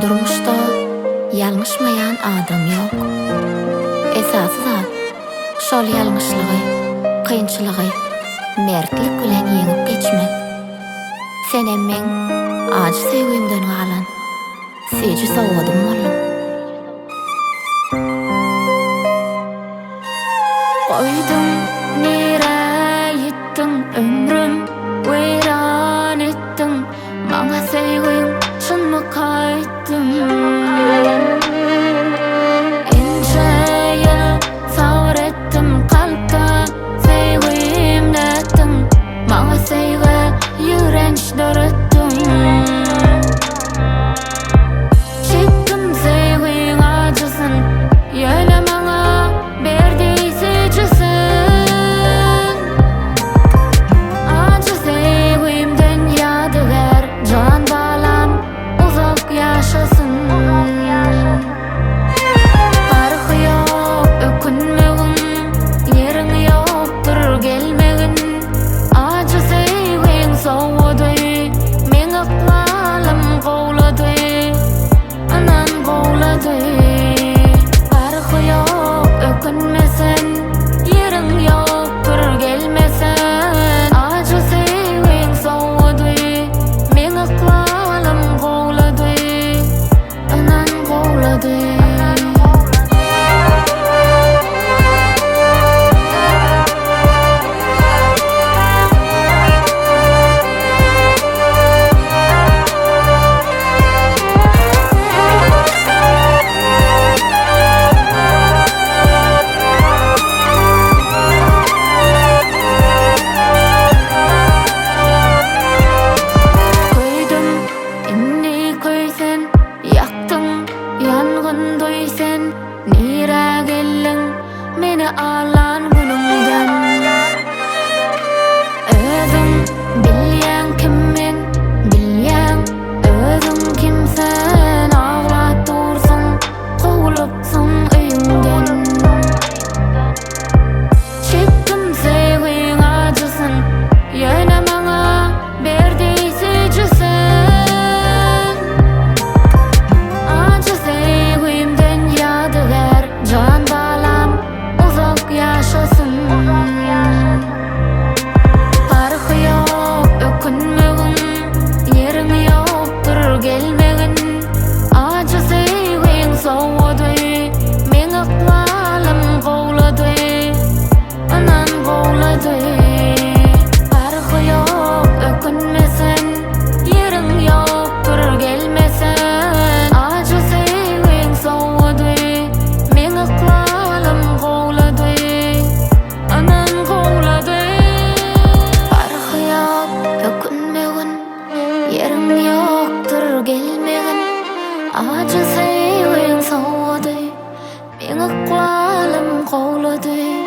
Durmuşda ýalňyşmaýan adam ýok. Esasy zat şol ýalňyşlygy, kynçylygy mertlik bilen ýeňip geçmek. Sen emmeň ajy sevgimden galan seji sowgadym boldum. Koydum nere gittin ömrüm, weýran ettin maňa sevgim şunmy kaýtdym. Ençe ýyl sabr etdim kalpda sevgim nätdim, maňa sevgi ýürenç döretdim. Çekdim sevgiň ajysyn, ýöne maňa berdi sejisin. Ajy sevgimden ýadygar jan balam uzak ýaşasyn. Farky ýok ökünmegin, ýeriň ýokdur gelmegin. Ajy sevgiň sowady, meň aklalarym gowlady, anan gowlady. Farky ýok ökünmesen, ýeriň ýokdur gelmesen. Ajy sevgiň sowady, meň aklalarym gowlady, anan gowlady. Koydum inni koysen, yaktın yangın duysen. Nire gelin meni alan günümden. Özüň bilýän kimmen, bilýän özüň kimsen. Aglat dursun, gowulypsyň öýüňden. Çekdim sevgiň ajysyn, ýöne maňa berdi sejisin. Ajy sevgimden ýadygar jan balam uzak ýaşasyn. Farky ýok ökünmegin, ýeriň ýokdur gelmegin. Ajy sevgiň sowady, meň aklalarym gowlady, anan gowlady. Farky ýok ökünmesen, ýeriň ýokdur gelmesen. Ajy sevgiň sowady, meň aklalarym gowlady, anan gowlady. Farky ýok ökünmegin, ýeriň ýokdur gelmegin. Ajy sevgiň sowady, meň aklalarym gowlady.